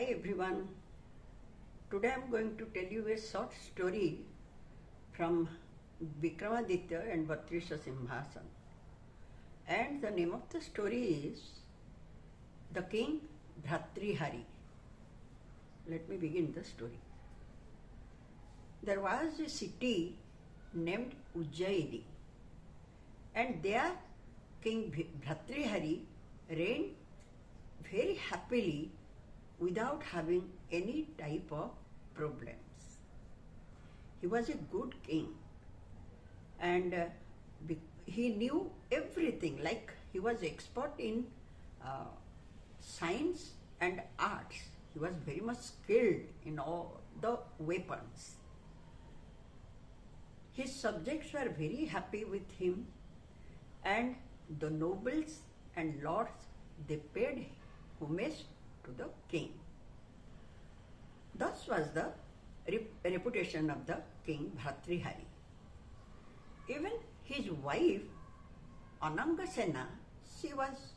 everyone. Today I am going to tell you a short story from Vikramaditya and Vatrisha Simhasana. And the name of the story is The King Bhartrihari. Let me begin the story. There was a city named Ujjayini, and there King Bhartrihari reigned very happily without having any type of problems. He was a good king, and he knew everything, like he was expert in science and arts. He was very much skilled in all the weapons. His subjects were very happy with him, and the nobles and lords, they paid homage to the king. Thus was the reputation of the King Bhartrihari. Even his wife Anangasena, she was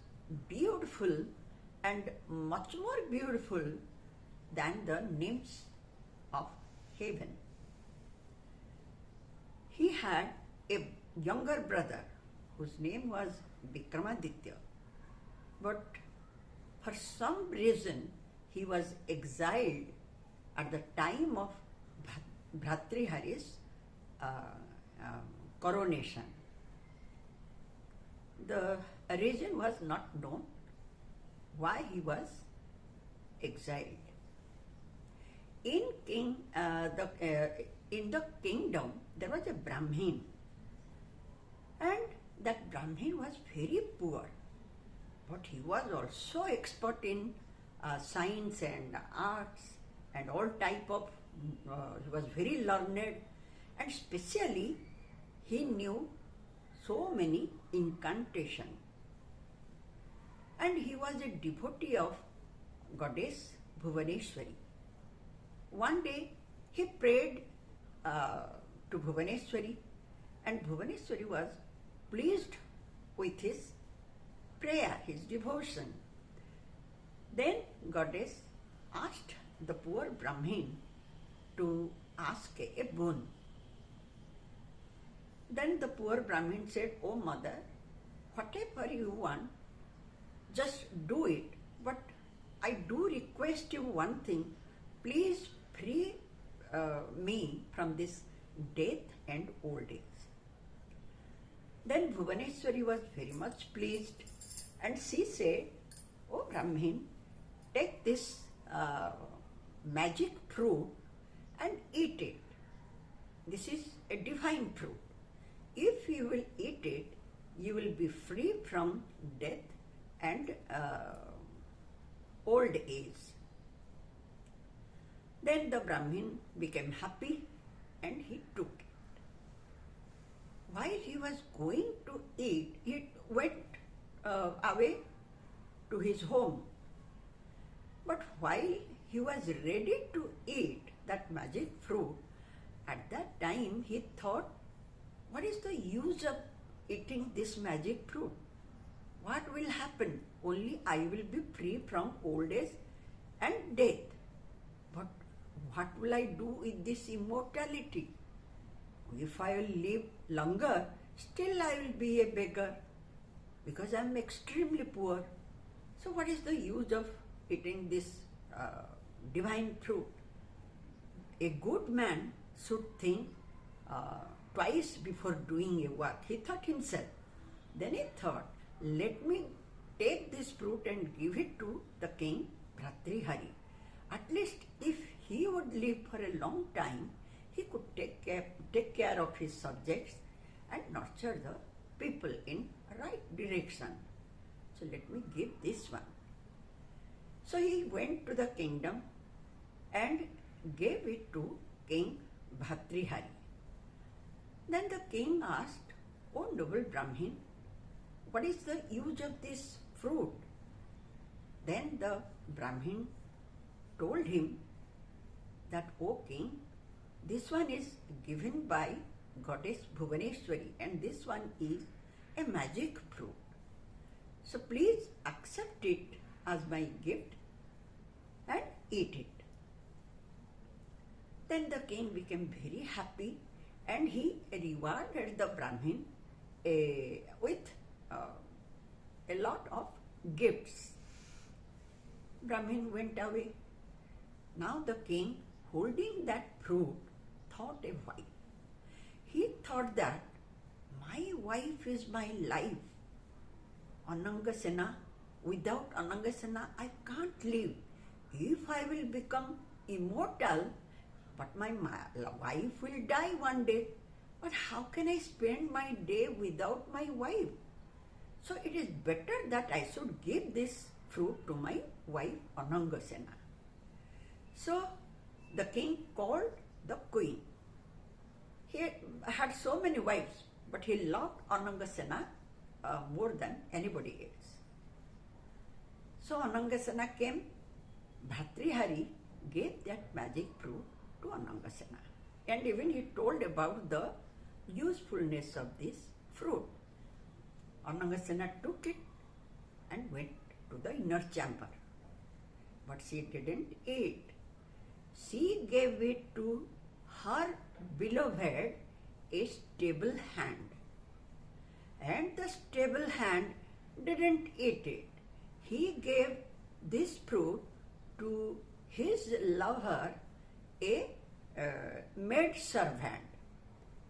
beautiful and much more beautiful than the nymphs of heaven. He had a younger brother whose name was Vikramaditya, but for some reason he was exiled at the time of Bhartrihari's coronation. The reason was not known why he was exiled. In the kingdom there was a Brahmin, and that Brahmin was very poor, but he was also expert in science and arts and all type of, he was very learned, and specially he knew so many incantation. And he was a devotee of goddess Bhuvaneshwari. One day he prayed to Bhuvaneshwari, and Bhuvaneshwari was pleased with his prayer, his devotion. Then goddess asked the poor Brahmin to ask a boon. Then the poor Brahmin said, "Oh mother, whatever you want, just do it. But I do request you one thing, please free me from this death and old age." Then Bhuvaneshwari was very much pleased, and she said, "Oh Brahmin, take this magic fruit and eat it. This is a divine fruit. If you will eat it, you will be free from death and old age." Then the Brahmin became happy and he took it. While he was going to eat, he went away to his home. But while he was ready to eat that magic fruit, at that time he thought, what is the use of eating this magic fruit? What will happen? Only I will be free from old age and death. But what will I do with this immortality? If I will live longer, still I will be a beggar, because I am extremely poor. So what is the use of eating this divine fruit? A good man should think twice before doing a work, he thought himself. Then he thought, let me take this fruit and give it to the King Bhartrihari. At least if he would live for a long time, he could take care of his subjects and nurture the people in right direction. So let me give this one. So he went to the kingdom and gave it to King Bhartrihari. Then the king asked, "Oh noble Brahmin, what is the use of this fruit?" Then the Brahmin told him that, "O king, this one is given by goddess Bhuvaneshwari, and this one is a magic fruit. So please accept it as my gift and eat it. Then the king became very happy and he rewarded the Brahmin with a lot of gifts. Brahmin went away. Now the king, holding that fruit, thought a while. He thought that my wife is my life. Anangasena, without Anangasena I can't live. If I will become immortal, but my wife will die one day. But how can I spend my day without my wife? So it is better that I should give this fruit to my wife Anangasena. So the king called the queen. He had so many wives, but he loved Anangasena more than anybody else. So Anangasena came. Bhartrihari gave that magic fruit to Anangasena. And even he told about the usefulness of this fruit. Anangasena took it and went to the inner chamber. But she didn't eat. She gave it to her beloved, a stable hand. And the stable hand didn't eat it. He gave this fruit to his lover, a maid servant.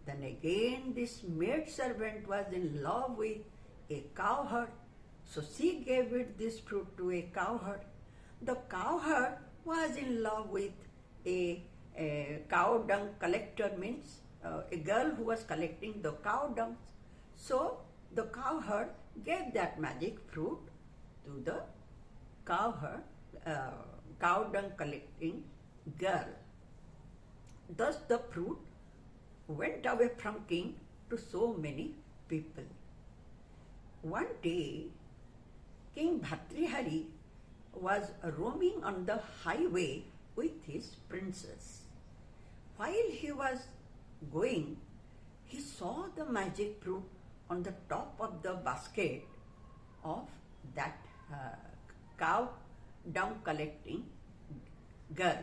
Then again this maid servant was in love with a cowherd. So she gave it this fruit to a cowherd. The cowherd was in love with a cow dung collector, means a girl who was collecting the cow dung. So the cowherd gave that magic fruit to the cowherd, cow dung collecting girl. Thus the fruit went away from king to so many people. One day, King Bhartrihari was roaming on the highway with his princess. While he was going, he saw the magic fruit on the top of the basket of that cow dung collecting girl.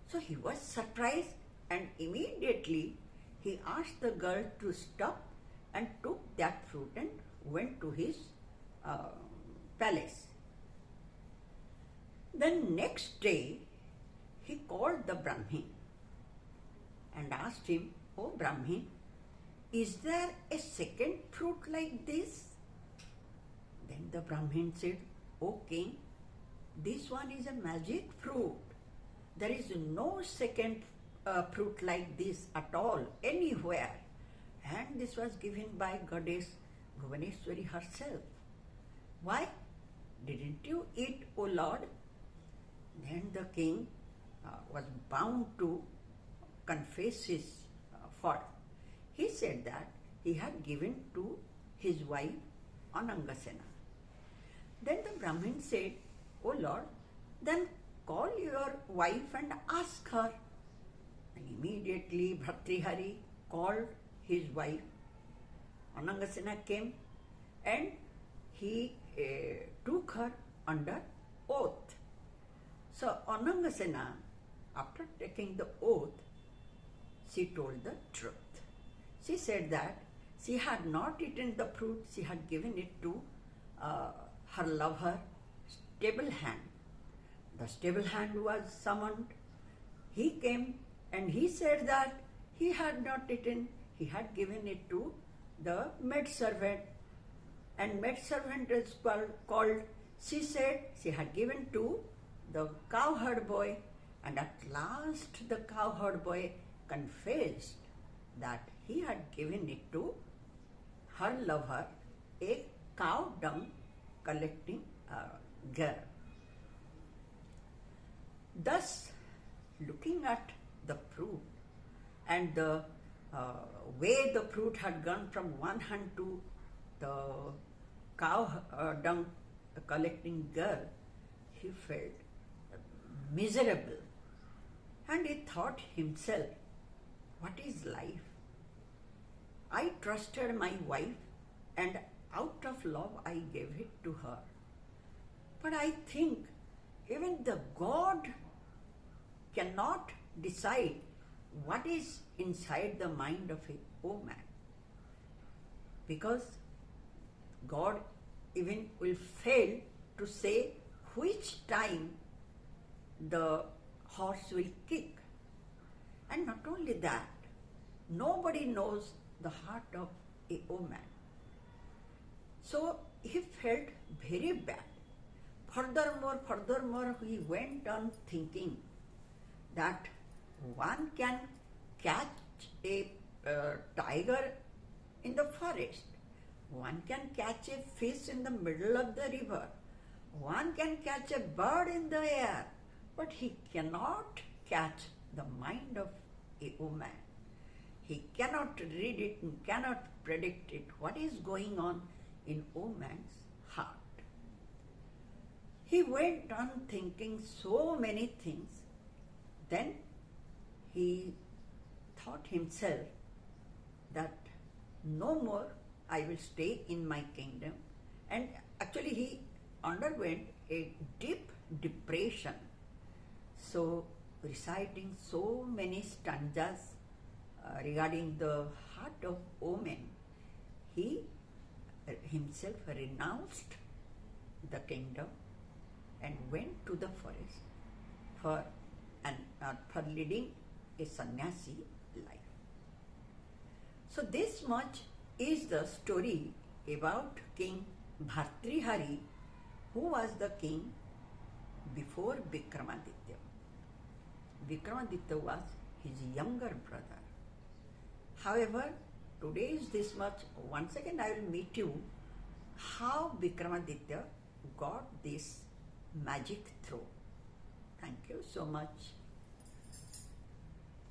So he was surprised and immediately he asked the girl to stop and took that fruit and went to his palace. Then next day he called the Brahmin and asked him, "Oh Brahmin, is there a second fruit like this?" Then the Brahmin said, "O king, this one is a magic fruit. There is no second fruit like this at all, anywhere. And this was given by goddess Bhuvaneshwari herself. Why didn't you eat, O Lord?" Then the king was bound to confess his fault. He said that he had given to his wife Anangasena. Then the Brahmin said, "O Lord, then call your wife and ask her." And immediately Bhartrihari called his wife. Anangasena came and he took her under oath. So Anangasena, after taking the oath, she told the truth. She said that she had not eaten the fruit, she had given it to her lover, stable hand. The stable hand was summoned. He came and he said that he had not eaten, he had given it to the maid servant. And maid servant is called. She said she had given to the cowherd boy, and at last the cowherd boy confessed that he had given it to her lover, a cow dung collecting girl. Thus, looking at the fruit and the way the fruit had gone from one hand to the cow dung collecting girl, he felt miserable. And he thought himself, what is life? I trusted my wife and out of love I gave it to her. But I think even the God cannot decide what is inside the mind of a woman, because God even will fail to say which time the horse will kick. And not only that, nobody knows the heart of a woman. So he felt very bad. Furthermore, he went on thinking that one can catch a tiger in the forest, one can catch a fish in the middle of the river, one can catch a bird in the air, but he cannot catch the mind of a woman. He cannot read it and cannot predict it, what is going on in woman's heart. He went on thinking so many things. Then he thought himself that no more I will stay in my kingdom. And actually he underwent a deep depression. So reciting so many stanzas regarding the heart of woman, he himself renounced the kingdom and went to the forest for leading a sannyasi life. So this much is the story about King Bhartrihari, who was the king before Vikramaditya. Vikramaditya was his younger brother. However, today is this much. Once again I will meet you how Vikramaditya got this magic throne. Thank you so much.